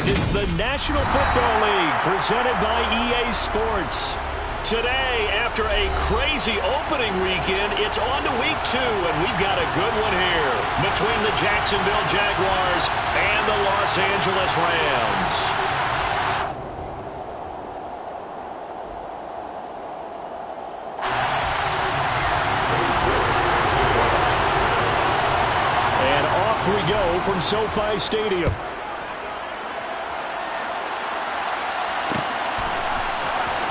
It's the National Football League presented by EA Sports. Today, after a crazy opening weekend, it's on to week 2, and we've got a good one here between the Jacksonville Jaguars and the Los Angeles Rams. And off we go from SoFi Stadium.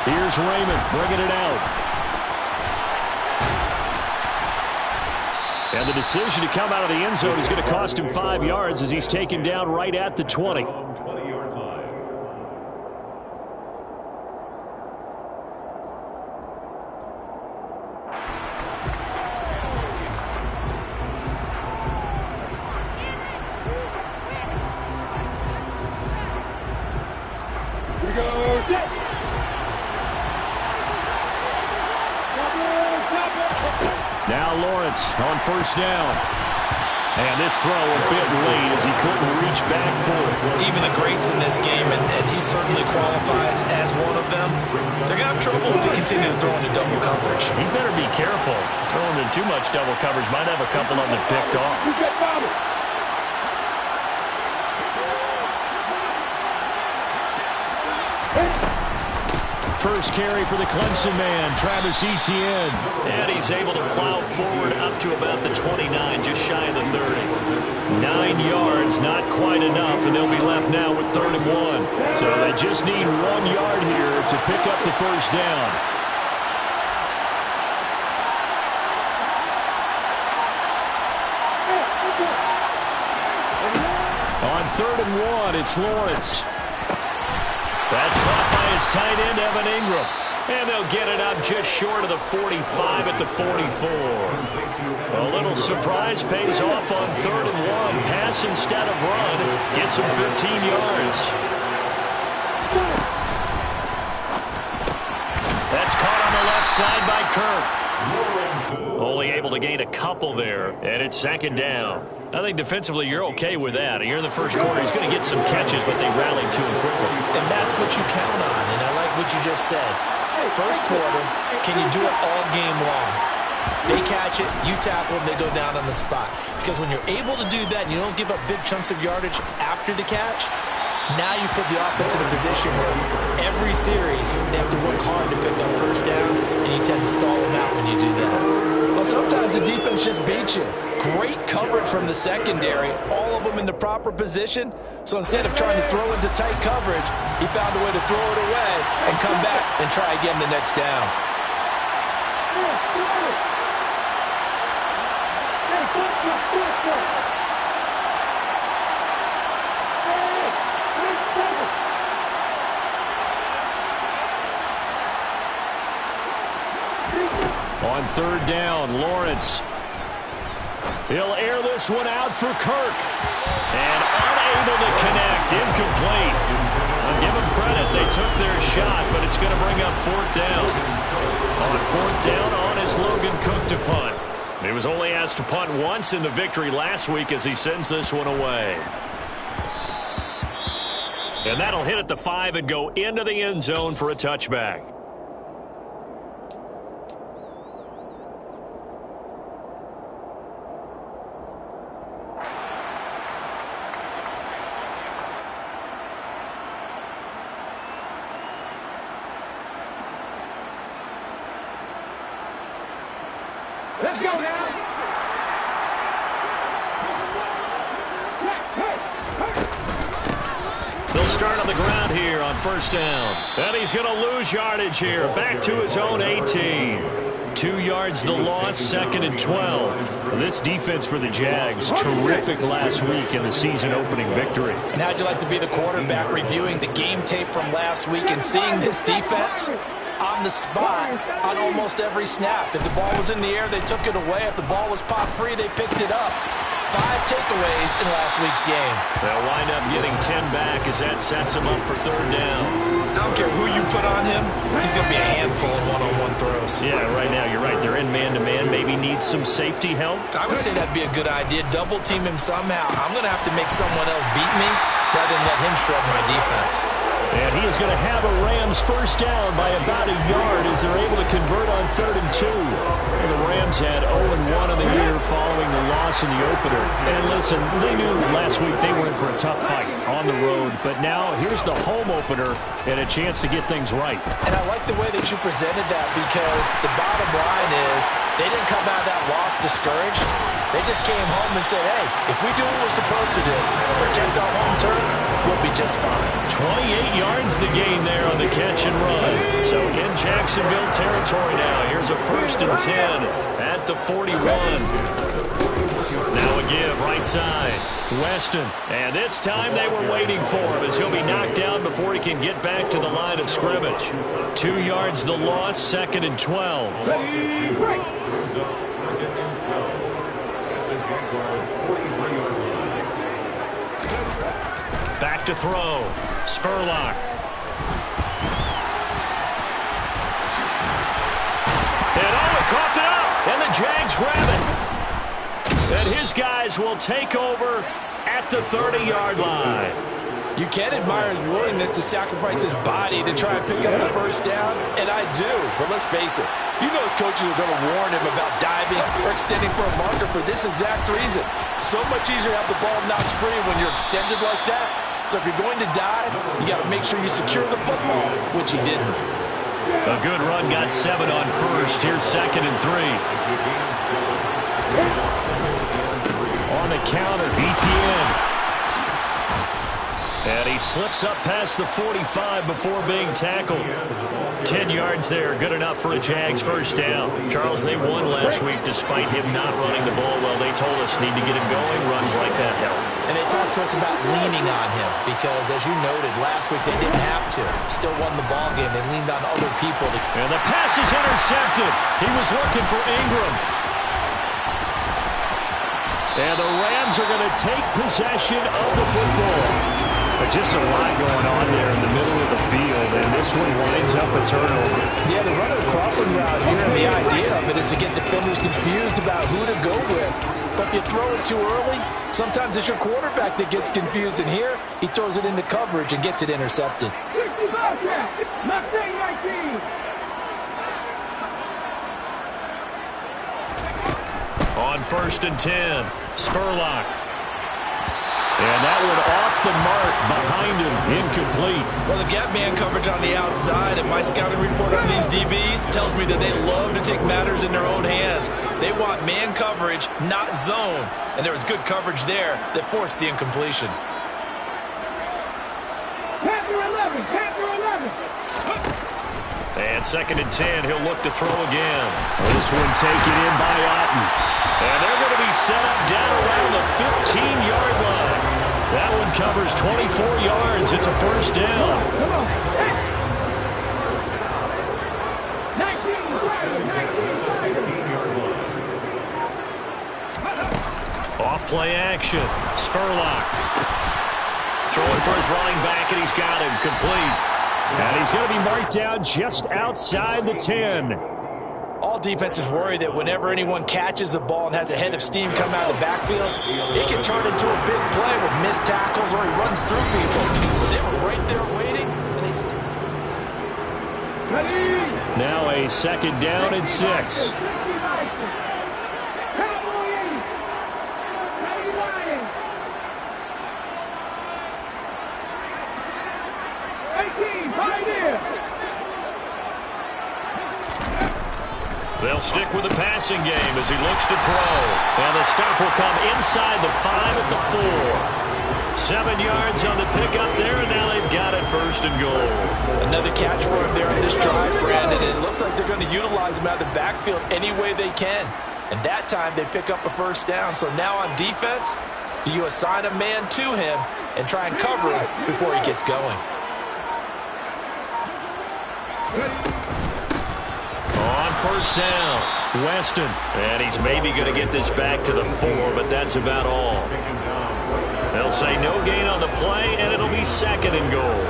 Here's Raymond bringing it out. And the decision to come out of the end zone is going to cost him 5 yards as he's taken down right at the 20. Now Lawrence on first down. And this throw a bit late as he couldn't reach back for it. Even the greats in this game, and he certainly qualifies as one of them, they're going to have trouble if he continues to throw into double coverage. He better be careful. Throwing in too much double coverage might have a couple of them picked off. First carry for the Clemson man, Travis Etienne. And he's able to plow forward up to about the 29, just shy of the 30. 9 yards, not quite enough, and they'll be left now with 3rd and 1. So they just need 1 yard here to pick up the first down. On 3rd and 1, it's Lawrence. That's caught by his tight end, Evan Ingram. And they'll get it up just short of the 45 at the 44. A little surprise pays off on 3rd and 1. Pass instead of run. Gets him 15 yards. That's caught on the left side by Kirk. Only able to gain a couple there, and it's 2nd down. I think defensively you're okay with that. Here in the first quarter, he's going to get some catches, but they rallied to him quickly. And that's what you count on, and I like what you just said. First quarter, can you do it all game long? They catch it, you tackle them, they go down on the spot. Because when you're able to do that and you don't give up big chunks of yardage after the catch, now you put the offense in a position where every series they have to work hard to pick up first downs, and you tend to stall them out when you do that. Well, sometimes the defense just beats you. Great coverage from the secondary, all of them in the proper position. So instead of trying to throw into tight coverage, he found a way to throw it away and come back and try again the next down. On 3rd down, Lawrence. He'll air this one out for Kirk. And unable to connect. Incomplete. I'll give them credit. They took their shot, but it's going to bring up 4th down. On 4th down, on is Logan Cook to punt. He was only asked to punt once in the victory last week as he sends this one away. And that'll hit at the 5 and go into the end zone for a touchback. Let's go now. They'll start on the ground here on 1st down. And he's going to lose yardage here. Back to his own 18. 2 yards the loss, 2nd and 12. This defense for the Jags, terrific last week in the season-opening victory. And how'd you like to be the quarterback reviewing the game tape from last week and seeing this defense on the spot on almost every snap? If the ball was in the air, they took it away. If the ball was popped free, they picked it up. 5 takeaways in last week's game. They'll wind up getting 10 back as that sets him up for 3rd down. I don't care who you put on him, he's going to be a handful of one-on-one throws. Yeah, right now, you're right. They're in man-to-man. Maybe needs some safety help. I would say that'd be a good idea. Double team him somehow. I'm going to have to make someone else beat me. rather than let him shred my defense. And he is going to have a Rams first down by about a yard as they're able to convert on 3rd and 2. And the Rams had 0-1 on the year following the loss in the opener. And listen, they knew last week they were in for a tough fight on the road. But now here's the home opener and a chance to get things right. And I like the way that you presented that, because the bottom line is they didn't come out of that loss discouraged. They just came home and said, hey, if we do what we're supposed to do, protect our home turf, we'll be just fine. 28 yards the gain there on the catch and run. So in Jacksonville territory now. Here's a 1st and 10 at the 41. Now a give right side. Weston. And this time they were waiting for him as he'll be knocked down before he can get back to the line of scrimmage. 2 yards the loss, 2nd and 12. Back to throw. Spurlock. And he coughed it up. And the Jags grab it. And his guys will take over at the 30-yard line. You can admire his willingness to sacrifice his body to try and pick up the first down, and I do. But let's face it, you know his coaches are going to warn him about diving or extending for a marker for this exact reason. So much easier to have the ball knocked free when you're extended like that. So if you're going to dive, you got to make sure you secure the football, which he didn't. A good run got 7 on 1st. Here's 2nd and 3. On the counter, BTN. And he slips up past the 45 before being tackled. 10 yards there, good enough for a Jags first down. Charles, they won last week despite him not running the ball well. They told us need to get him going. Runs like that help. And they talked to us about leaning on him because, as you noted, last week they didn't have to. Still won the ball game. They leaned on other people. And the pass is intercepted. He was looking for Ingram. And the Rams are going to take possession of the football. But just a lot going on there in the middle of the field, and this one winds up a turnover. Yeah, the running crossing route here, and the idea of it is to get defenders confused about who to go with. But if you throw it too early, sometimes it's your quarterback that gets confused, and here he throws it into coverage and gets it intercepted. On 1st and 10, Spurlock. And that one off the mark behind him, incomplete. Well, they've got man coverage on the outside, and my scouting report on these DBs tells me that they love to take matters in their own hands. They want man coverage, not zone. And there was good coverage there that forced the incompletion. And 2nd and 10, he'll look to throw again. This one taken in by Otten. And they're going to be set up down around the 15-yard line. That one covers 24 yards. It's a first down. Off play action. Spurlock. Throwing for his running back, and he's got him complete. And he's going to be marked down just outside the 10. All defenses worry that whenever anyone catches the ball and has a head of steam come out of the backfield, it can turn into a big play with missed tackles or he runs through people. But they were right there waiting. And now a 2nd down and 6. They'll stick with the passing game as he looks to throw. And the stop will come inside the 5 at the 4. 7 yards on the pickup there, and now they've got it 1st and goal. Another catch for him there on this drive, Brandon. And it looks like they're going to utilize him out of the backfield any way they can. And that time they pick up a first down. So now on defense, do you assign a man to him and try and cover him before he gets going? On 1st down, Weston. And he's maybe going to get this back to the 4, but that's about all. They'll say no gain on the play, and it'll be 2nd and goal.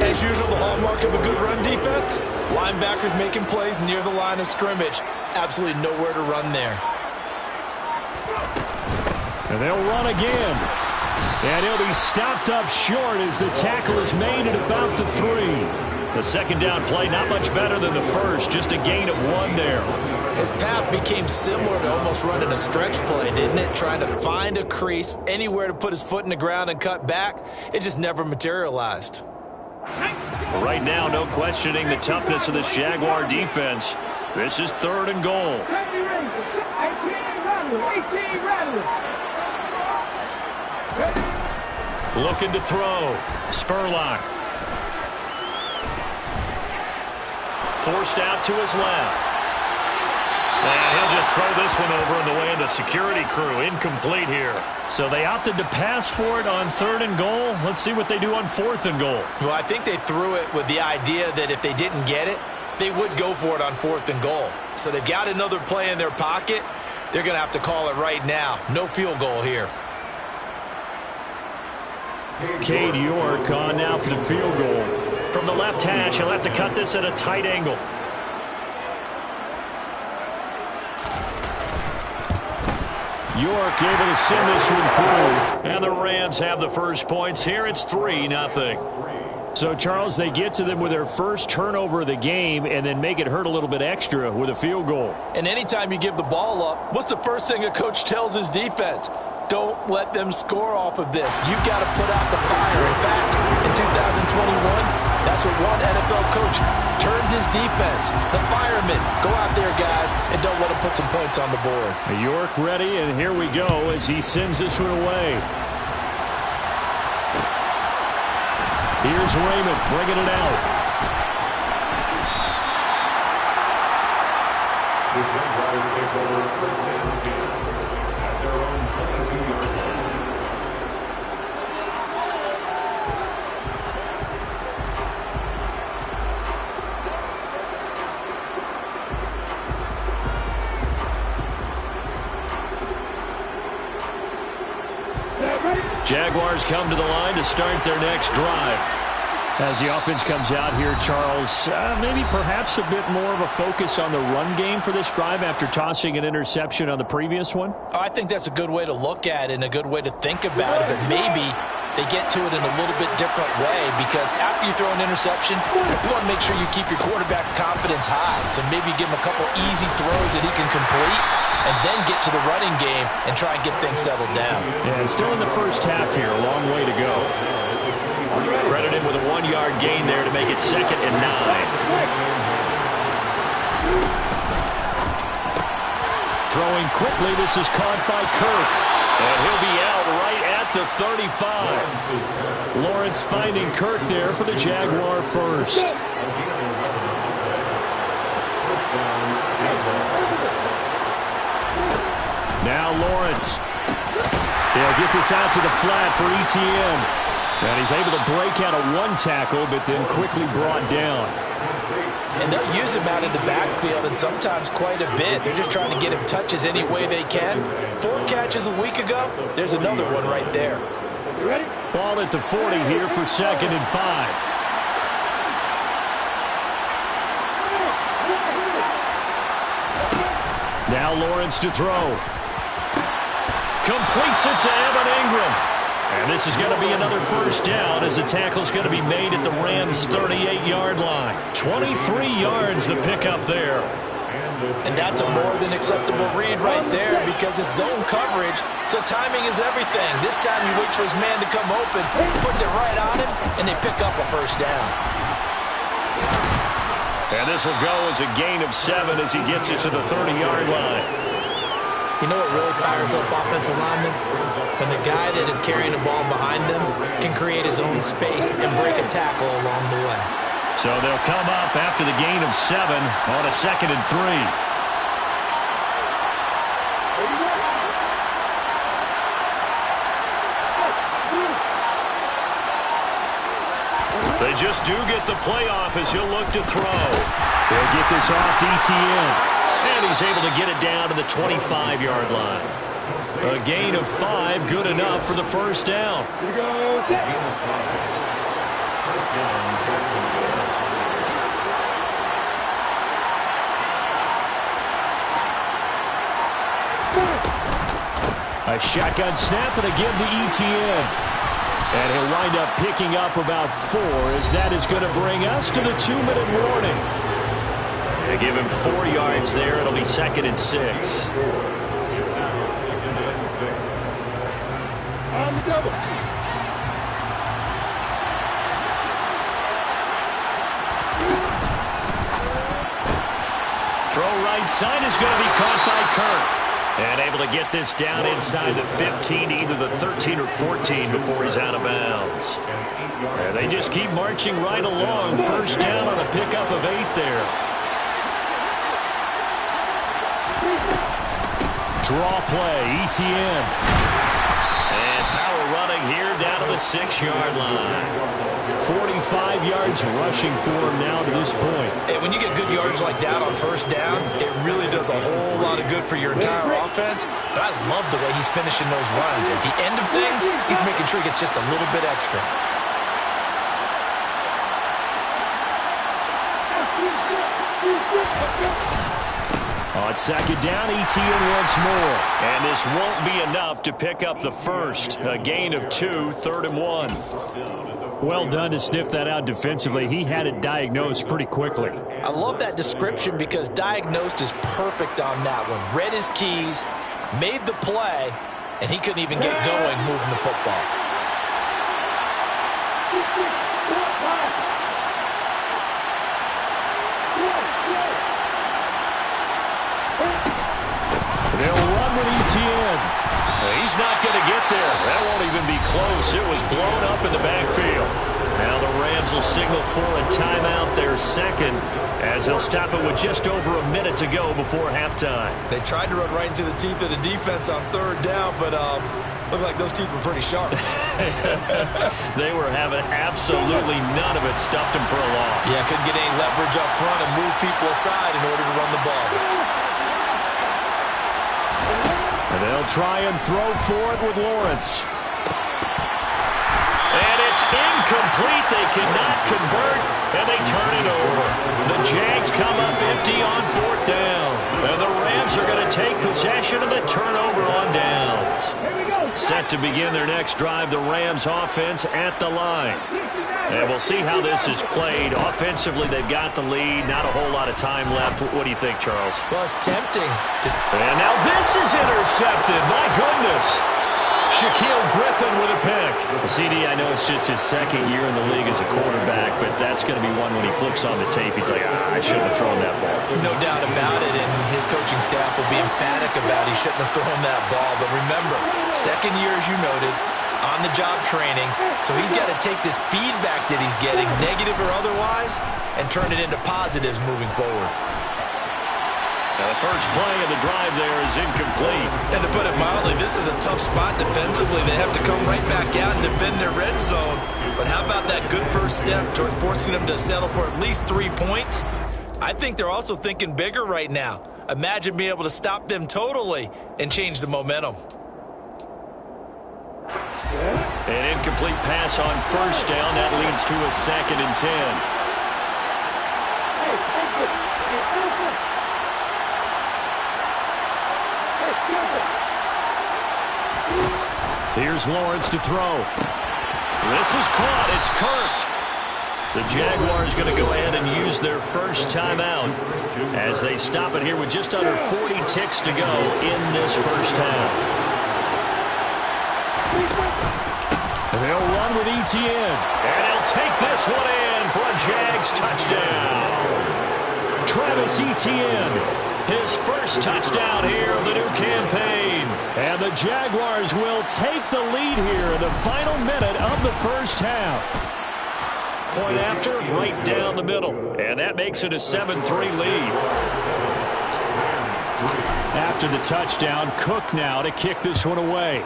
As usual, the hallmark of a good run defense, linebackers making plays near the line of scrimmage. Absolutely nowhere to run there. And they'll run again. And he'll be stopped up short as the tackle is made at about the 3. The second down play, not much better than the first, just a gain of 1 there. His path became similar to almost running a stretch play, didn't it? Trying to find a crease, anywhere to put his foot in the ground and cut back. It just never materialized. Right now, no questioning the toughness of this Jaguar defense. This is 3rd and goal. Looking to throw. Spurlock. Forced out to his left. And he'll just throw this one over in the way of the security crew. Incomplete here. So they opted to pass for it on 3rd and goal. Let's see what they do on 4th and goal. Well, I think they threw it with the idea that if they didn't get it, they would go for it on 4th and goal. So they've got another play in their pocket. They're going to have to call it right now. No field goal here. Cade York on now for the field goal. From the left hash, he'll have to cut this at a tight angle. York able to send this one through. And the Rams have the first points here. It's 3-0. So, Charles, they get to them with their first turnover of the game and then make it hurt a little bit extra with a field goal. And anytime you give the ball up, what's the first thing a coach tells his defense? Don't let them score off of this. You've got to put out the fire. In fact, in 2021, that's what one NFL coach termed his defense. The firemen. Go out there, guys, and don't let them put some points on the board. York ready, and here we go as he sends this one away. Here's Raymond bringing it out. Jaguars come to the line to start their next drive. As the offense comes out here, Charles, maybe perhaps a bit more of a focus on the run game for this drive after tossing an interception on the previous one? I think that's a good way to look at it and a good way to think about it, but maybe they get to it in a little bit different way because after you throw an interception, you want to make sure you keep your quarterback's confidence high. So maybe give him a couple easy throws that he can complete and then get to the running game and try and get things settled down. Yeah, still in the first half here, a long way to go. Credited with a 1-yard gain there to make it 2nd and 9. Throwing quickly, this is caught by Kirk. And he'll be out right at the 35. Lawrence finding Kirk there for the Jaguar first. Now Lawrence. He'll get this out to the flat for ETN. And he's able to break out of one tackle, but then quickly brought down. And they'll use him out in the backfield, and sometimes quite a bit. They're just trying to get him touches any way they can. 4 catches a week ago. There's another one right there. Ball at the 40 here for 2nd and 5. Now Lawrence to throw. Completes it to Evan Ingram. And this is going to be another first down as the tackle's going to be made at the Rams' 38-yard line. 23 yards the pickup there. And that's a more than acceptable read right there because it's zone coverage, so timing is everything. This time he waits for his man to come open, puts it right on him, and they pick up a first down. And this will go as a gain of 7 as he gets it to the 30-yard line. You know what really fires up offensive linemen? When the guy that is carrying the ball behind them can create his own space and break a tackle along the way. So they'll come up after the gain of 7 on a 2nd and 3. They just do get the playoff as he'll look to throw. They'll get this off to ETN. And he's able to get it down to the 25-yard line. A gain of 5, good enough for the first down. A shotgun snap and again to ETN. And he'll wind up picking up about 4 as that is going to bring us to the 2-minute warning. They give him 4 yards there. It'll be 2nd and 6. On the double. Throw right side is going to be caught by Kirk. And able to get this down inside the 15, either the 13 or 14 before he's out of bounds. And they just keep marching right along. First down on a pickup of 8 there. Draw play, ETN. And power running here down to the 6-yard line. 45 yards rushing for him now to this point. And when you get good yards like that on first down, it really does a whole lot of good for your entire offense. But I love the way he's finishing those runs. At the end of things, he's making sure he gets just a little bit extra. On 2nd down, ETN once more. And this won't be enough to pick up the first. A gain of 2, 3rd and 1. Well done to sniff that out defensively. He had it diagnosed pretty quickly. I love that description because diagnosed is perfect on that one. Read his keys, made the play, and he couldn't even get going moving the football. They'll run with ETN. He's not going to get there. That won't even be close. It was blown up in the backfield. Now the Rams will signal for a timeout, their 2nd, as they'll stop it with just over a minute to go before halftime. They tried to run right into the teeth of the defense on 3rd down, but looked like those teeth were pretty sharp. They were having absolutely none of it. Stuffed them for a loss. Yeah, couldn't get any leverage up front and move people aside in order to run the ball. And they'll try and throw for it with Lawrence. And it's incomplete. They cannot convert, and they turn it over. The Jags come up empty on 4th down. And the Rams are going to take possession of the turnover on downs. Set to begin their next drive, the Rams offense at the line. And we'll see how this is played. Offensively, they've got the lead. Not a whole lot of time left. What do you think, Charles? Well, it's tempting. And now this is intercepted. My goodness. Shaquille Griffin with a pick. CD, I know it's just his 2nd year in the league as a quarterback, but that's going to be one when he flips on the tape. He's like, I shouldn't have thrown that ball. No doubt about it, and his coaching staff will be emphatic about he shouldn't have thrown that ball. But remember, 2nd year, as you noted, on-the-job training, so he's got to take this feedback that he's getting, negative or otherwise, and turn it into positives moving forward. Now the first play of the drive there is incomplete. And to put it mildly, this is a tough spot defensively. They have to come right back out and defend their red zone. But how about that good first step towards forcing them to settle for at least 3 points? I think they're also thinking bigger right now. Imagine being able to stop them totally and change the momentum. An incomplete pass on first down. That leads to a 2nd and 10. Here's Lawrence to throw. This is caught. It's Kirk. The Jaguars going to go ahead and use their first timeout as they stop it here with just under 40 ticks to go in this first half. They'll run with ETN. And he'll take this one in for a Jags touchdown. Travis Etienne. His first touchdown here of the new campaign. And the Jaguars will take the lead here in the final minute of the first half. Point after, right down the middle. And that makes it a 7-3 lead. After the touchdown, Cook now to kick this one away.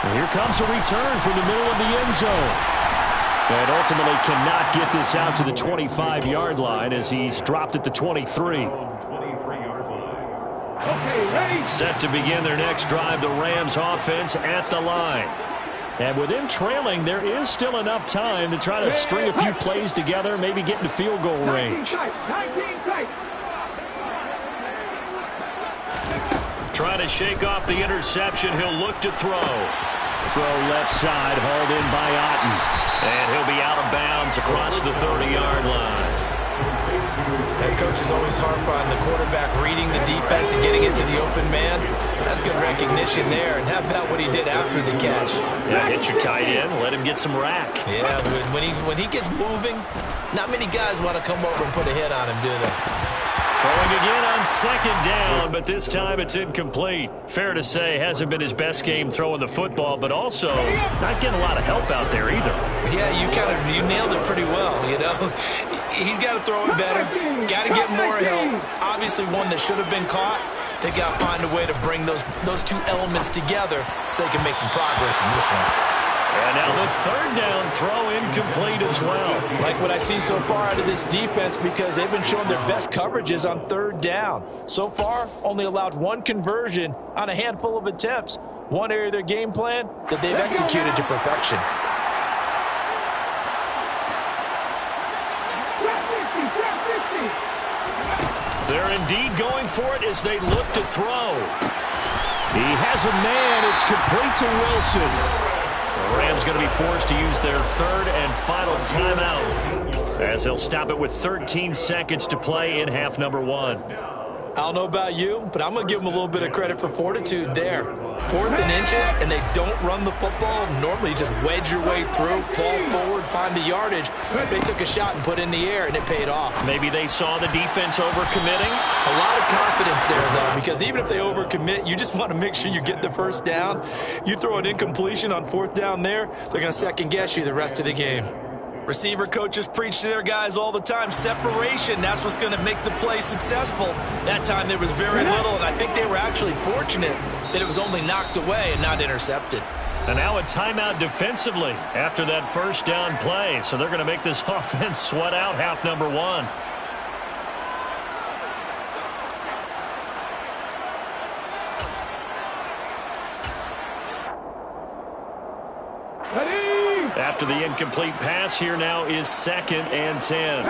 And here comes a return from the middle of the end zone. And ultimately cannot get this out to the 25-yard line as he's dropped at the 23. Set to begin their next drive, the Rams offense at the line. And with them trailing, there is still enough time to try to string a few plays together, maybe get into field goal range. trying to shake off the interception. He'll look to throw. Throw left side, hauled in by Otten. And he'll be out of bounds across the 30-yard line. And coaches always harp on the quarterback reading the defense and getting it to the open man. That's good recognition there. And how about what he did after the catch? Yeah, hit your tight end, let him get some rack. Yeah, when he gets moving, not many guys want to come over and put a hit on him, do they? Throwing again on second down, but this time it's incomplete. Fair to say, hasn't been his best game throwing the football, but also not getting a lot of help out there either. Yeah, you nailed it pretty well, you know. He's got to throw it better, got to get more help. Obviously one that should have been caught. They got to find a way to bring those two elements together so they can make some progress in this one. And now the third down throw incomplete as well. Like what I see so far out of this defense, because they've been showing their best coverages on third down. So far, only allowed one conversion on a handful of attempts. One area of their game plan that they've executed to perfection. They're indeed going for it as they look to throw. He has a man. It's complete to Wilson. The Rams going to be forced to use their third and final timeout as they'll stop it with 13 seconds to play in half number one. I don't know about you, but I'm going to give them a little bit of credit for fortitude there. 4th and inches, and they don't run the football. Normally, just wedge your way through, fall forward, find the yardage. They took a shot and put it in the air, and it paid off. Maybe they saw the defense overcommitting. A lot of confidence there, though, because even if they overcommit, you just want to make sure you get the first down. You throw an incompletion on 4th down there, they're going to second-guess you the rest of the game. Receiver coaches preach to their guys all the time. Separation, that's what's going to make the play successful. That time there was very little, and I think they were actually fortunate that it was only knocked away and not intercepted. And now a timeout defensively after that first down play. So they're going to make this offense sweat out half number one. After the incomplete pass, here now is 2nd and 10.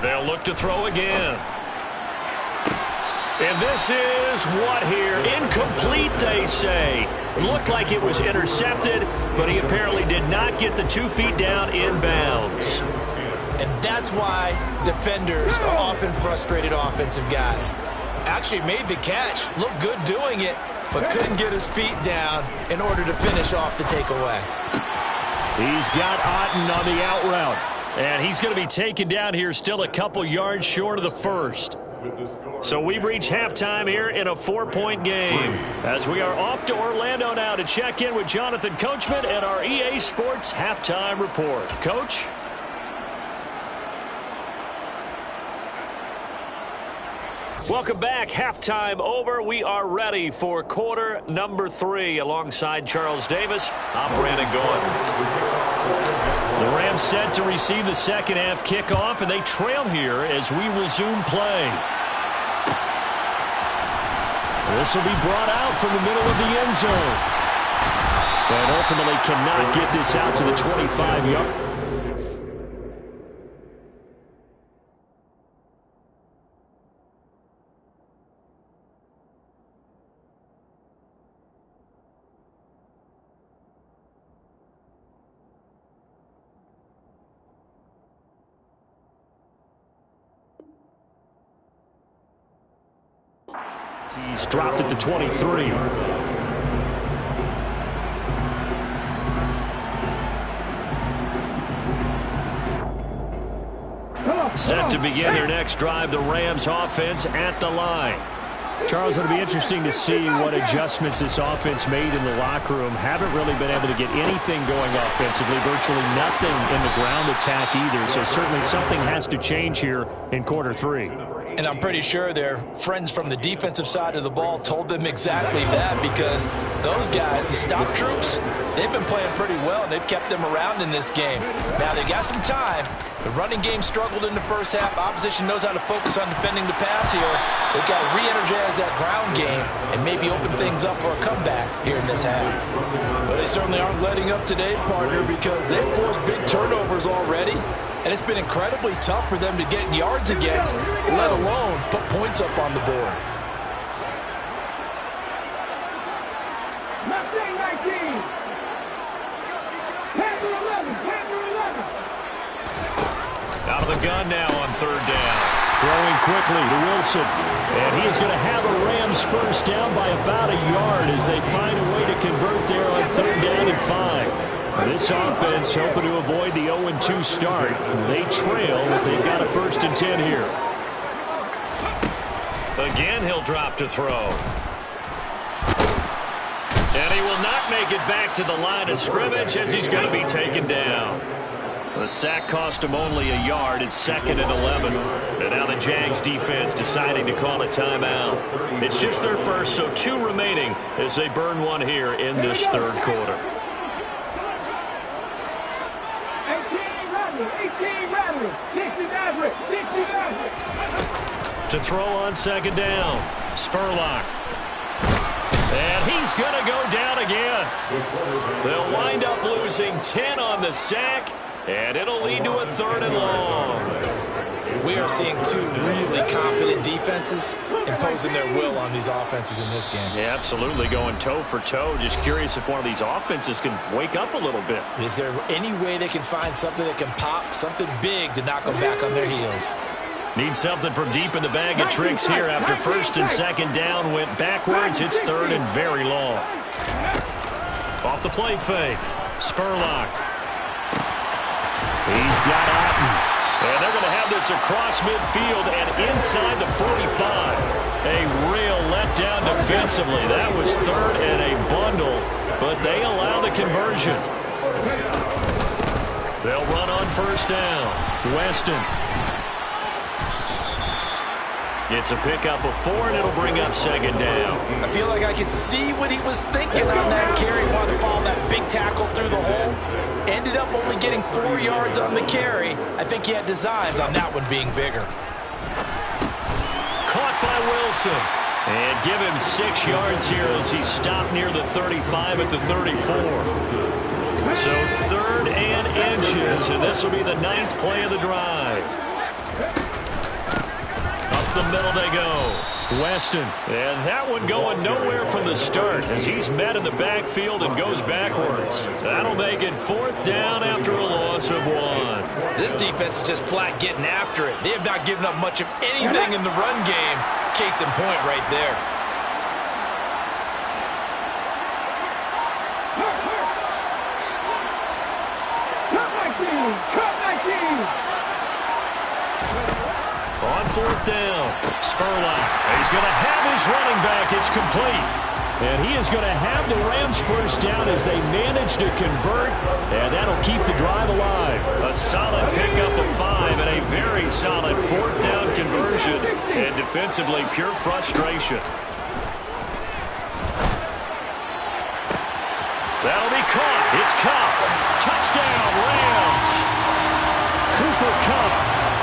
They'll look to throw again. And this is what here? Incomplete, they say. Looked like it was intercepted, but he apparently did not get the 2 feet down in bounds. And that's why defenders are often frustrated offensive guys. Actually made the catch, looked good doing it, but couldn't get his feet down in order to finish off the takeaway. He's got Otten on the out route. And he's going to be taken down here still a couple yards short of the first. So we've reached halftime here in a 4-point game as we are off to Orlando now to check in with Jonathan Coachman and our EA Sports Halftime Report. Coach? Welcome back. Halftime over. We are ready for quarter number 3 alongside Charles Davis. I'm Brandon Goen. The Rams set to receive the second half kickoff, and they trail here as we resume play. This will be brought out from the middle of the end zone. And ultimately cannot get this out to the 25-yard. He's dropped at the 23. Set to begin their next drive, the Rams offense at the line. Charles, it'll be interesting to see what adjustments this offense made in the locker room. Haven't really been able to get anything going offensively, virtually nothing in the ground attack either. So certainly something has to change here in quarter 3. And I'm pretty sure their friends from the defensive side of the ball told them exactly that, because those guys, the stop troops, they've been playing pretty well, and they've kept them around in this game. Now, they got some time, The running game struggled in the first half. Opposition knows how to focus on defending the pass here. They've got to re-energize that ground game and maybe open things up for a comeback here in this half. Well, they certainly aren't letting up today, partner, because they've forced big turnovers already. And it's been incredibly tough for them to get yards against, let alone put points up on the board. Mustang 19. Panther 11. Panther 11. Out of the gun now on third down. Throwing quickly to Wilson. And he is going to have a Rams first down by about a yard as they find a way to convert there on third down and 5. This offense hoping to avoid the 0-2 start. They trail, but they've got a 1st and 10 here. Again, he'll drop to throw. And he will not make it back to the line of scrimmage as he's going to be taken down. The sack cost him only a yard. It's 2nd and 11. And now the Jags defense deciding to call a timeout. It's just their first, so 2 remaining as they burn one here in this third quarter. 18 Rattler. 60 Maverick. 60 Maverick. To throw on 2nd down. Spurlock. And he's going to go down again. They'll wind up losing 10 on the sack. And it'll lead to a 3rd and long. We are seeing 2 really confident defenses imposing their will on these offenses in this game. Yeah, absolutely, going toe for toe. Just curious if one of these offenses can wake up a little bit. Is there any way they can find something that can pop, something big to knock them back on their heels? Need something from deep in the bag of tricks here after 1st and 2nd down. Went backwards. It's 3rd and very long. Off the play fake. Spurlock. He's got Otten. And they're going to have this across midfield and inside the 45. A real letdown defensively. That was 3rd and a bundle, but they allow the conversion. They'll run on 1st down. Weston. It's a pickup of 4, and it'll bring up 2nd down. I feel like I could see what he was thinking on that carry. Wanted to follow that big tackle through the hole. Ended up only getting 4 yards on the carry. I think he had designs on that one being bigger. Caught by Wilson. And give him 6 yards here as he stopped near the 35 at the 34. So 3rd and inches, and this will be the 9th play of the drive. The middle they go. Weston. And that one going nowhere from the start as he's met in the backfield and goes backwards. That'll make it 4th down after a loss of 1. This defense is just flat getting after it. They have not given up much of anything in the run game. Case in point right there. Cut 19. On 4th down, Spurlock. He's going to have his running back. It's complete. And he is going to have the Rams first down as they manage to convert. And that'll keep the drive alive. A solid pickup of 5 and a very solid 4th down conversion. And defensively, pure frustration. That'll be caught. It's Kupp. Touchdown, Rams. Cooper Kupp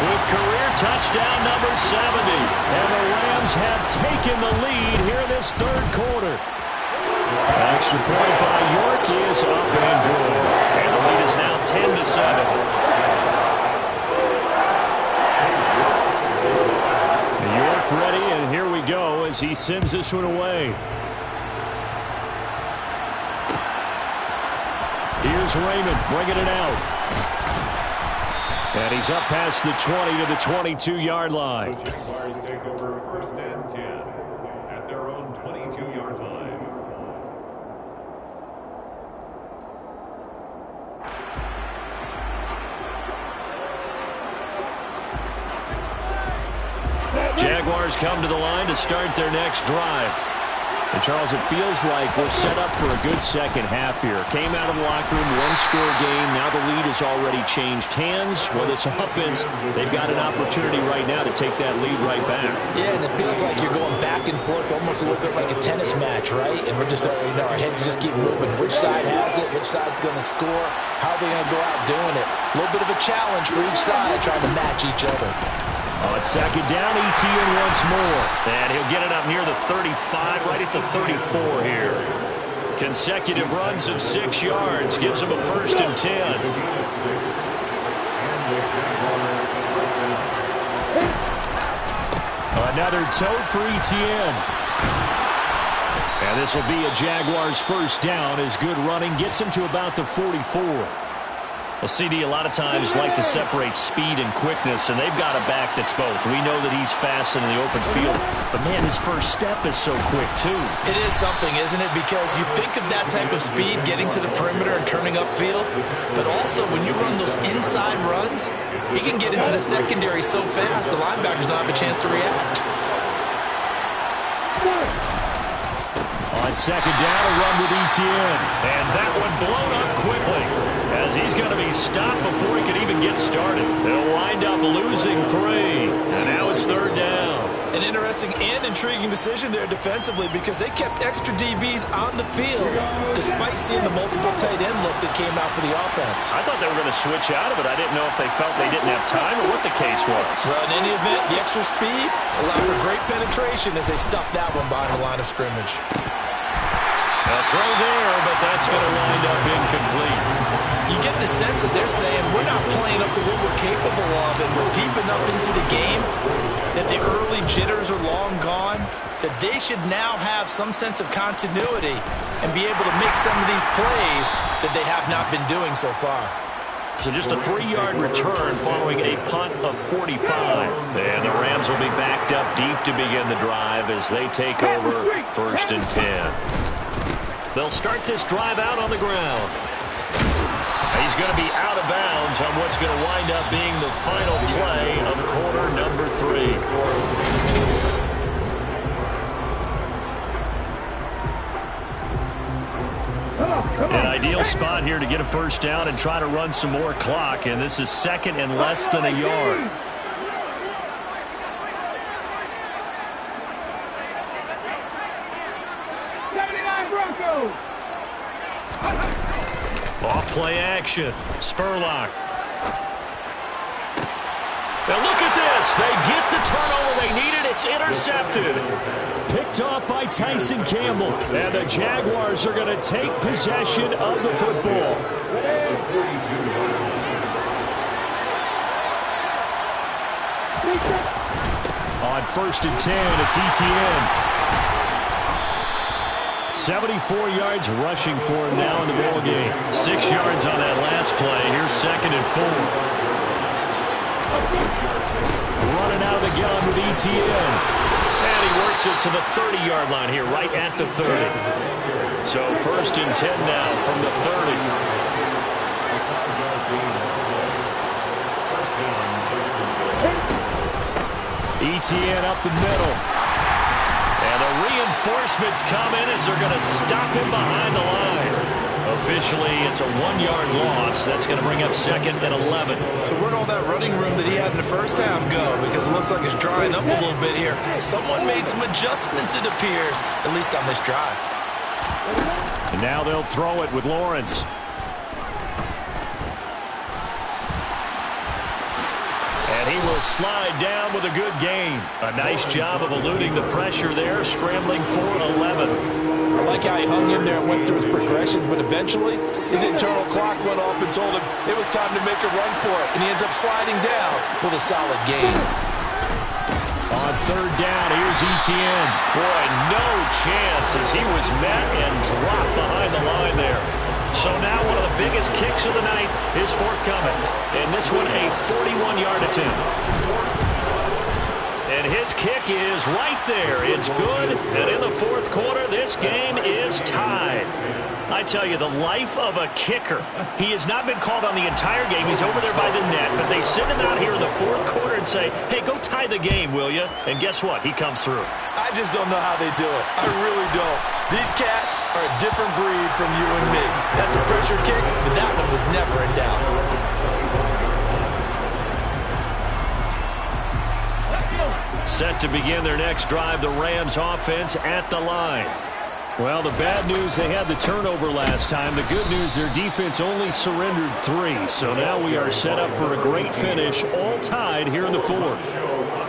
with career touchdown number 70. And the Rams have taken the lead here this third quarter. Extra point by York is up and good. And the lead is now 10-7. York ready, and here we go as he sends this one away. Here's Raymond bringing it out. And he's up past the 20 to the 22-yard line. The Jaguars take over 1st and 10 at their own 22-yard line. Jaguars come to the line to start their next drive. And, Charles, it feels like we're set up for a good second half here. Came out of the locker room, one-score game. Now the lead has already changed hands. Well, this offense, they've got an opportunity right now to take that lead right back. Yeah, and it feels like you're going back and forth, almost a little bit like a tennis match, right? And we're just, our heads just keep moving. Which side has it? Which side's going to score? How are they going to go out doing it? A little bit of a challenge for each side, trying to match each other. Oh, it's second down, Etienne once more. And he'll get it up near the 35, right at the 34 here. Consecutive runs of 6 yards gives him a 1st and 10. Another tote for Etienne. And this will be a Jaguars 1st down as good running gets him to about the 44. Well, CD, a lot of times like to separate speed and quickness, and they've got a back that's both. We know that he's fast in the open field, but, man, his first step is so quick, too. It is something, isn't it? Because you think of that type of speed getting to the perimeter and turning upfield, but also when you run those inside runs, he can get into the secondary so fast the linebackers don't have a chance to react. On second down, a run with Etienne. And that one blown up quickly as he's going to be stopped before he can even get started. They'll wind up losing 3. And now it's 3rd down. An interesting and intriguing decision there defensively because they kept extra DBs on the field despite seeing the multiple tight end look that came out for the offense. I thought they were going to switch out of it. I didn't know if they felt they didn't have time or what the case was. Well, in any event, the extra speed allowed for great penetration as they stuffed that one behind the line of scrimmage. A throw there, but that's going to wind up incomplete. You get the sense that they're saying we're not playing up to what we're capable of and we're deep enough into the game that the early jitters are long gone, that they should now have some sense of continuity and be able to make some of these plays that they have not been doing so far. So just a 3-yard return following a punt of 45. And the Rams will be backed up deep to begin the drive as they take over 1st and 10. They'll start this drive out on the ground. He's going to be out of bounds on what's going to wind up being the final play of quarter number 3. An ideal spot here to get a 1st down and try to run some more clock, and this is 2nd and less than a yard. Off play action. Spurlock. Now look at this. They get the turnover they needed. It's intercepted. Picked off by Tyson Campbell. And the Jaguars are going to take possession of the football. On 1st and 10, it's Etienne. 74 yards rushing for him now in the ball game. 6 yards on that last play. Here's 2nd and 4. Running out of the gun with Etienne. And he works it to the 30-yard line here, right at the 30. So 1st and 10 now from the 30. Etienne up the middle. And the reinforcements come in as they're going to stop him behind the line. Officially, it's a 1-yard loss. That's going to bring up 2nd and 11. So where'd all that running room that he had in the first half go? Because it looks like it's drying up a little bit here. Someone made some adjustments, it appears, at least on this drive. And now they'll throw it with Lawrence. And he will slide down with a good gain. A nice job of eluding the pressure there, scrambling for 11. I like how he hung in there and went through his progressions, but eventually his internal clock went off and told him it was time to make a run for it, and he ends up sliding down with a solid gain. On 3rd down, here's Etienne. Boy, no chance as he was met and dropped behind the line there. So now one of the biggest kicks of the night is forthcoming. And this one a 41-yard attempt. And his kick is right there. It's good, and in the fourth quarter, this game is tied. I tell you, the life of a kicker. He has not been called on the entire game. He's over there by the net, but they send him out here in the fourth quarter and say, hey, go tie the game, will you? And guess what? He comes through. I just don't know how they do it. I really don't. These cats are a different breed from you and me. That's a pressure kick, but that one was never in doubt. Set to begin their next drive, the Rams offense at the line. Well, the bad news, they had the turnover last time. The good news, their defense only surrendered 3. So now we are set up for a great finish, all tied here in the fourth.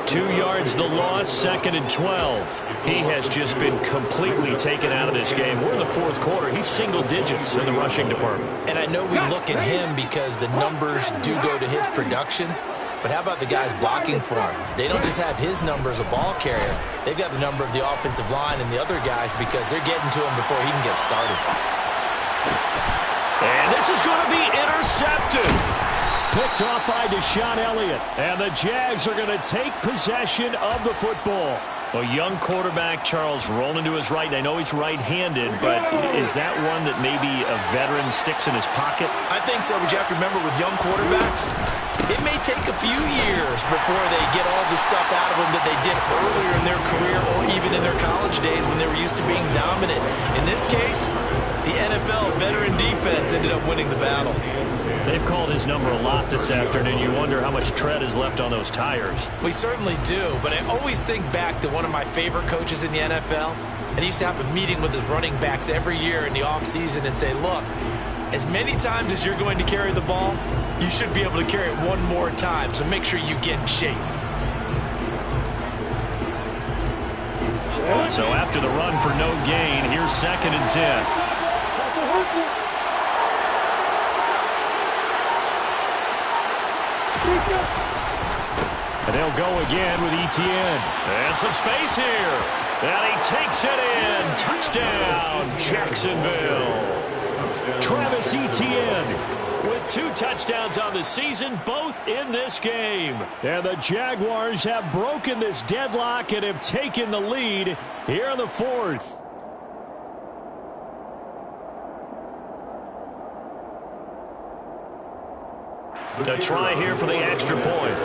2 yards the loss, 2nd and 12. He has just been completely taken out of this game. We're in the fourth quarter. He's single digits in the rushing department. And I know we look at him because the numbers do go to his production. But how about the guys blocking for him? They don't just have his number as a ball carrier. They've got the number of the offensive line and the other guys because they're getting to him before he can get started. And this is going to be intercepted. Picked off by Deshaun Elliott. And the Jags are going to take possession of the football. A young quarterback, Charles, rolling to his right. I know he's right-handed, but is that one that maybe a veteran sticks in his pocket? I think so, but you have to remember with young quarterbacks, it may take a few years before they get all the stuff out of them that they did earlier in their career or even in their college days when they were used to being dominant. In this case, the NFL veteran defense ended up winning the battle. They've called his number a lot this afternoon. You wonder how much tread is left on those tires. We certainly do, but I always think back to one of my favorite coaches in the NFL, and he used to have a meeting with his running backs every year in the offseason and say, look, as many times as you're going to carry the ball, you should be able to carry it one more time, so make sure you get in shape. So after the run for no gain, here's 2nd and 10. And they'll go again with Etienne. And some space here. And he takes it in. Touchdown, Jacksonville. Travis Etienne with 2 touchdowns on the season, both in this game. And the Jaguars have broken this deadlock and have taken the lead here in the fourth. To try here for the extra point.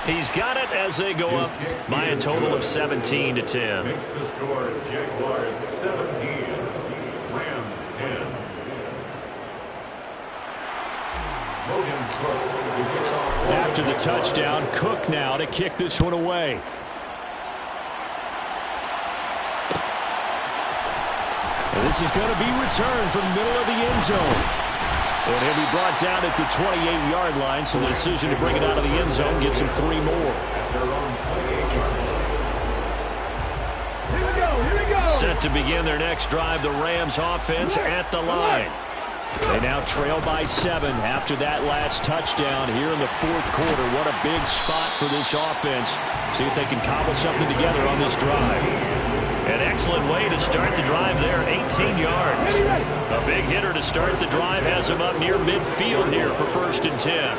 He's got it as they go up by a total of 17 to 10. Makes the score Jaguars 17, Rams 10. After the touchdown, Cook now to kick this one away. And this is going to be returned from the middle of the end zone. And he'll be brought down at the 28-yard line, so the decision to bring it out of the end zone gets him 3 more. Here we go. Set to begin their next drive, the Rams offense at the line. They now trail by 7 after that last touchdown here in the fourth quarter. What a big spot for this offense. See if they can cobble something together on this drive. An excellent way to start the drive there, 18 yards. A big hitter to start the drive has him up near midfield here for 1st and 10.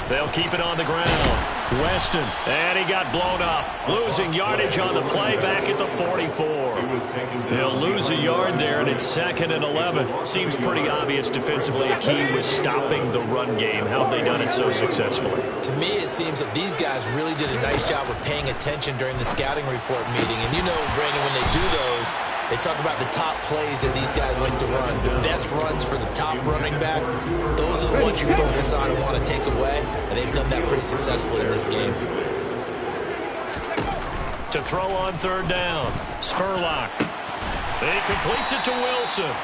They'll keep it on the ground. Weston, and he got blown up. Losing yardage on the play back at the 44. They'll lose a yard there, and it's 2nd and 11. Seems pretty obvious defensively a key was stopping the run game. How have they done it so successfully? To me, it seems that these guys really did a nice job of paying attention during the scouting report meeting. And you know, Brandon, when they do those, they talk about the top plays that these guys like to run. The best runs for the top running back, those are the ones you focus on and want to take away. And they've done that pretty successfully in this game. To throw on 3rd down, Spurlock. He completes it to Wilson.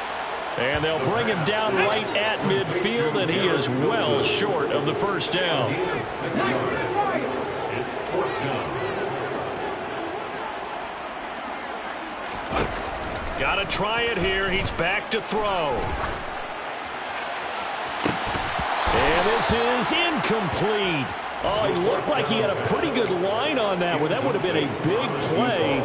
And they'll bring him down right at midfield, and he is well short of the 1st down. It's 4th down. Got to try it here. He's back to throw. And this is incomplete. Oh, he looked like he had a pretty good line on that one. That would have been a big play.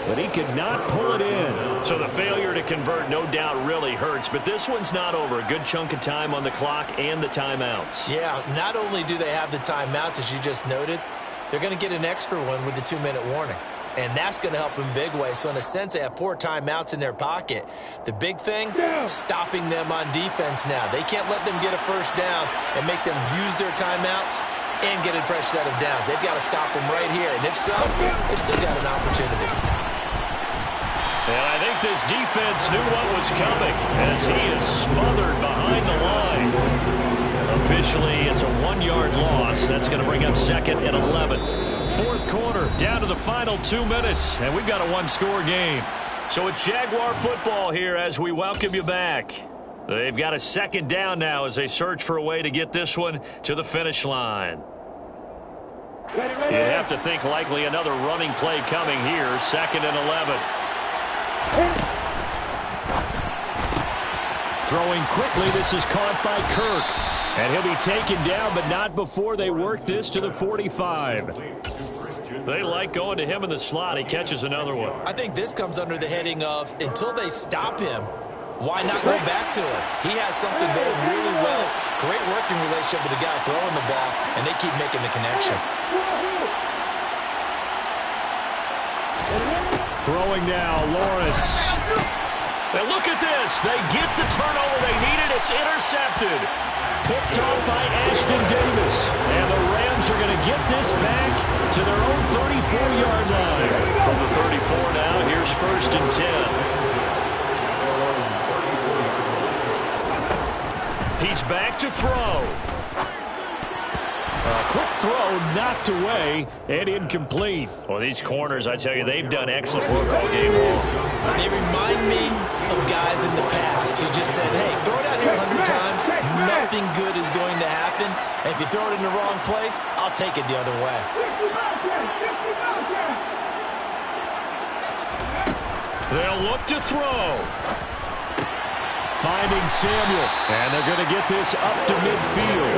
but he could not pull it in. So the failure to convert no doubt really hurts, but this one's not over. A good chunk of time on the clock and the timeouts. Yeah, not only do they have the timeouts, as you just noted, they're going to get an extra one with the 2-minute warning. And that's going to help in big way. So in a sense, they have 4 timeouts in their pocket. The big thing, stopping them on defense now. They can't let them get a first down and make them use their timeouts and get a fresh set of downs. They've got to stop them right here. And if so, they've still got an opportunity. And I think this defense knew what was coming as he is smothered behind the line. Officially, it's a 1-yard loss. That's going to bring up 2nd and 11. Fourth quarter, down to the final 2 minutes, and we've got a 1-score game. So it's Jaguar football here as we welcome you back. They've got a 2nd down now as they search for a way to get this one to the finish line. You have to think likely another running play coming here, 2nd and 11. Throwing quickly, this is caught by Kirk. And he'll be taken down, but not before they work this to the 45. They like going to him in the slot. He catches another one. I think this comes under the heading of, until they stop him, why not go back to him? He has something going really well. Great working relationship with the guy throwing the ball, and they keep making the connection. Throwing now, Lawrence. And look at this. They get the turnover they needed. It's intercepted. Picked off by Ashton Davis. And the Rams are going to get this back to their own 34-yard line. From the 34 now, here's 1st and 10. He's back to throw. A quick throw knocked away and incomplete. Well, these corners, I tell you, they've done excellent work all game long. They remind me of guys in the past who just said, hey, throw it out here 100 times, nothing good is going to happen. And if you throw it in the wrong place, I'll take it the other way. They'll look to throw. Finding Samuel, and they're going to get this up to midfield.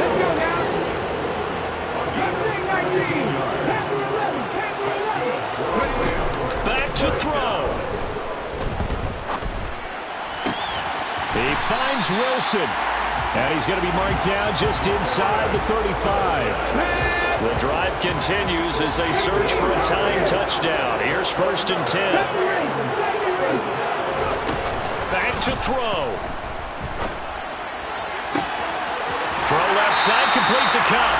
Back to throw. He finds Wilson, and he's going to be marked down just inside the 35. The drive continues as they search for a tying touchdown. Here's 1st and 10. Back to throw. Throw left side, complete to Cup.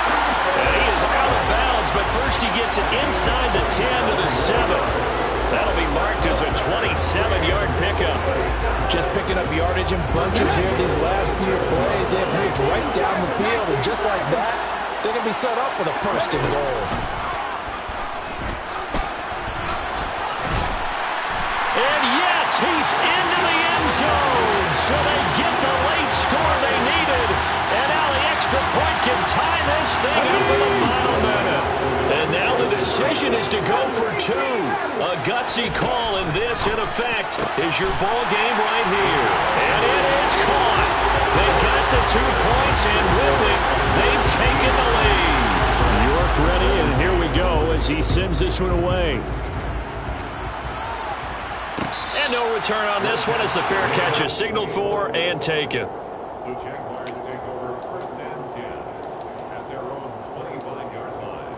And he is out of bounds, but first he gets it inside the 10 to the 7. That'll be marked as a 27-yard pickup. Just picking up yardage in bunches here these last few plays. They have moved right down the field, and just like that, they're going to be set up with a 1st and goal. And yes, he's into the end zone. So they get the late score they needed. And now the extra point can tie this thing up in the final minute. And now the decision is to go for 2. A gutsy call, and this, in effect, is your ball game right here. And it is caught. They got the 2 points, and with it, they've taken the lead. York ready, and here we go as he sends this one away. And no return on this one as the fair catch is signaled for and taken. The Jaguars take over 1st and 10 at their own 25-yard line.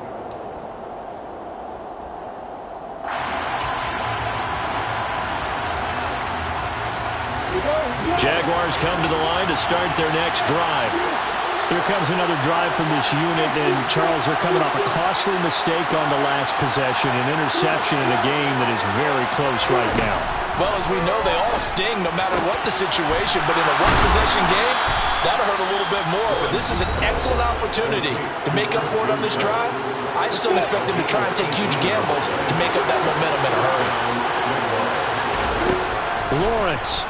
Jaguars come to the line to start their next drive. Here comes another drive from this unit, and Charles, they're coming off a costly mistake on the last possession, an interception in a game that is very close right now. Well, as we know, they all sting no matter what the situation, but in a one-possession game, that'll hurt a little bit more. But this is an excellent opportunity to make up for it on this drive. I just don't expect them to try and take huge gambles to make up that momentum in a hurry. Lawrence.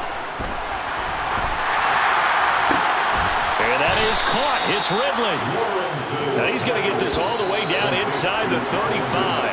And that is caught. It's Ridley. Now he's going to get this all the way down inside the 35.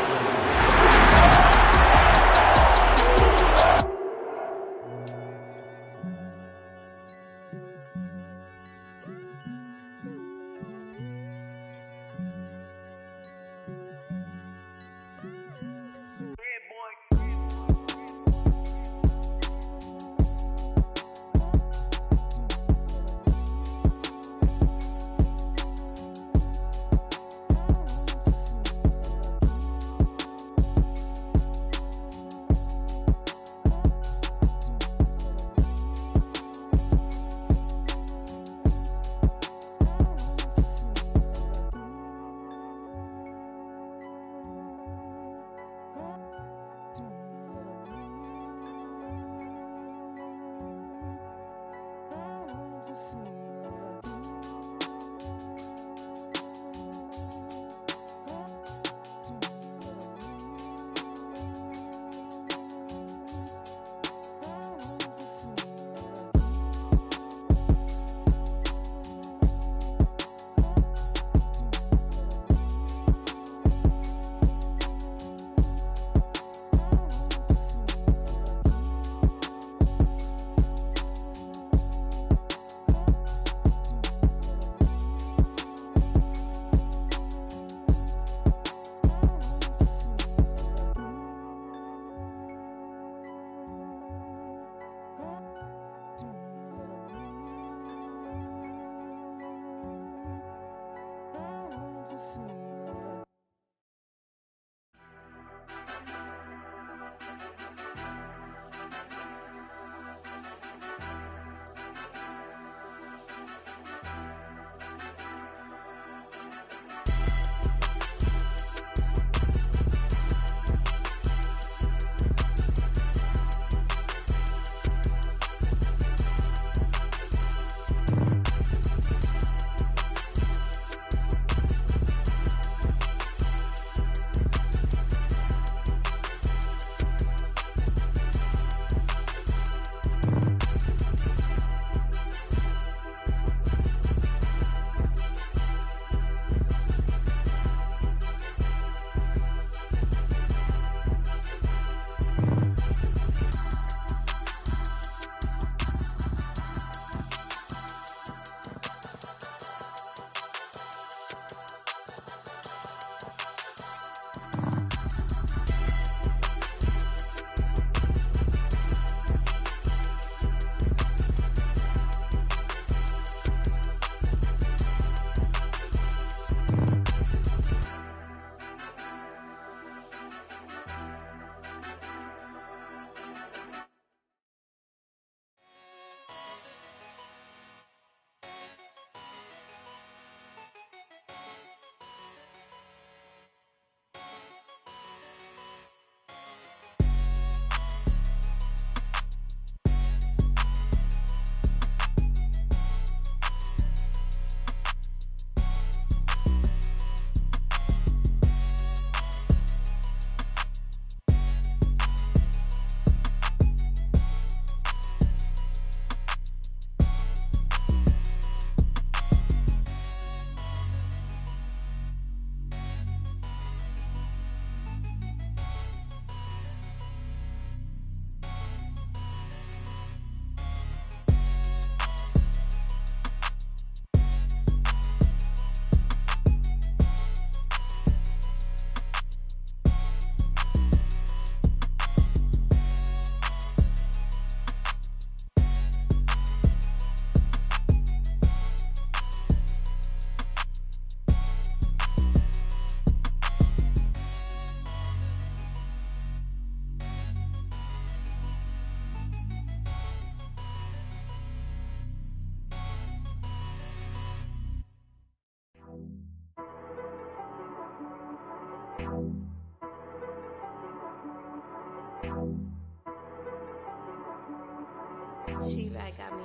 She back got me.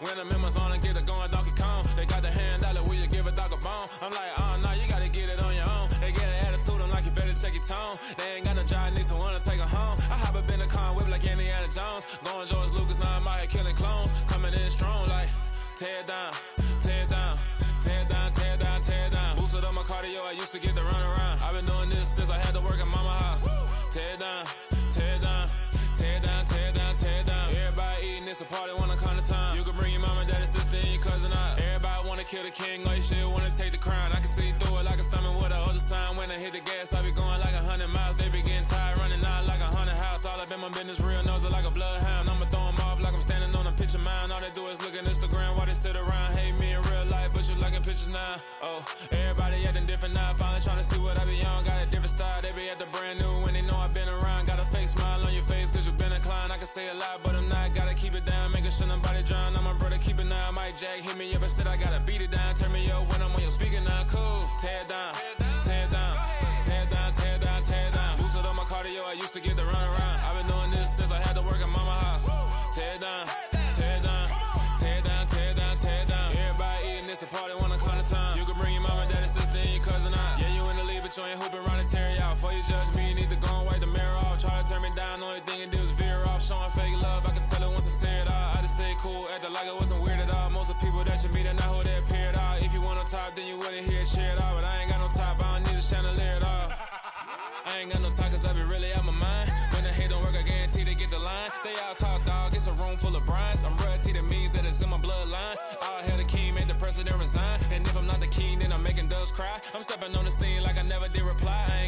When I'm in my zone and get it going Donkey Kong, they got the hand dollar, will you give a dog a bone? on. I'm like, oh, no, you gotta get it on your own. They get an attitude, I'm like, you better check your tone. They ain't got no job, need someone to take her home. I hop up in the car, whip like Indiana Jones. Going George Lucas, now I'm out here killing clones. Coming in strong like, tear it down, tear it down. Tear it down, tear it down, tear it down. Boosted up my cardio, I used to get to run around. I've been doing this since I had to work at mama house. Tear it down, tear it down, tear it down, tear it down, tear it down. Everybody eating, it's a party, wanna come to time. You can bring your mama, daddy, sister, and your cousin out. Everybody wanna kill the king, or you shit wanna take the crown. I can see through it like a stomach with a other sign. When I hit the gas, I be going like 100 miles. They be getting tired, running out like 100 house. All up in my business, real nose it like a bloodhound. I'ma throw them off like I'm standing on a picture mound. All they do is look at Instagram while they sit around. Hate me in real life, but you liking pictures now. Oh, everybody acting different now. Finally trying to see what I be on. Got a different style, they be at the brand new when they know I've been around. Got a fake smile on your face cause you been inclined. I can say a lot, but I'm not. Gotta keep it down, making sure nobody drown. I'm my brother, keep it now. Mike Jack hit me up and said I gotta beat it down. Turn me up when I'm on your speaker now. Cool, tear it down, tear it down, tear it down, tear it down, tear it down. Boosted up my cardio, I used to get to run around. I've been doing this since I had to work at mama house. Tear it down, tear it down, tear it down, tear it down, tear it down. Everybody eating, it's a party, wanna come to time. You can bring your mama, daddy, sister, and your cousin out. Yeah, you in the lead, but you ain't hooping around and tear you out. Before you judge me, you need to go and wipe the mirror off. Try to turn me down, only thing you do is veer off. Showing fake love, I can tell it once I see it all. I just stay cool, acting like it wasn't weird at all. Most of the people that you meet are not who they appear at all. If you want on top, then you wouldn't hear it cheer at all. But I ain't got no top, I don't need a chandelier at all. I ain't got no time cause I be really out my mind. When the hate don't work, I guarantee they get the line. They all talk dog, it's a room full of brines. I'm royalty, that means that it's in my bloodline. All hail the king, made the president resign. And if I'm not the king, then I'm making doves cry. I'm stepping on the scene like I never did reply. I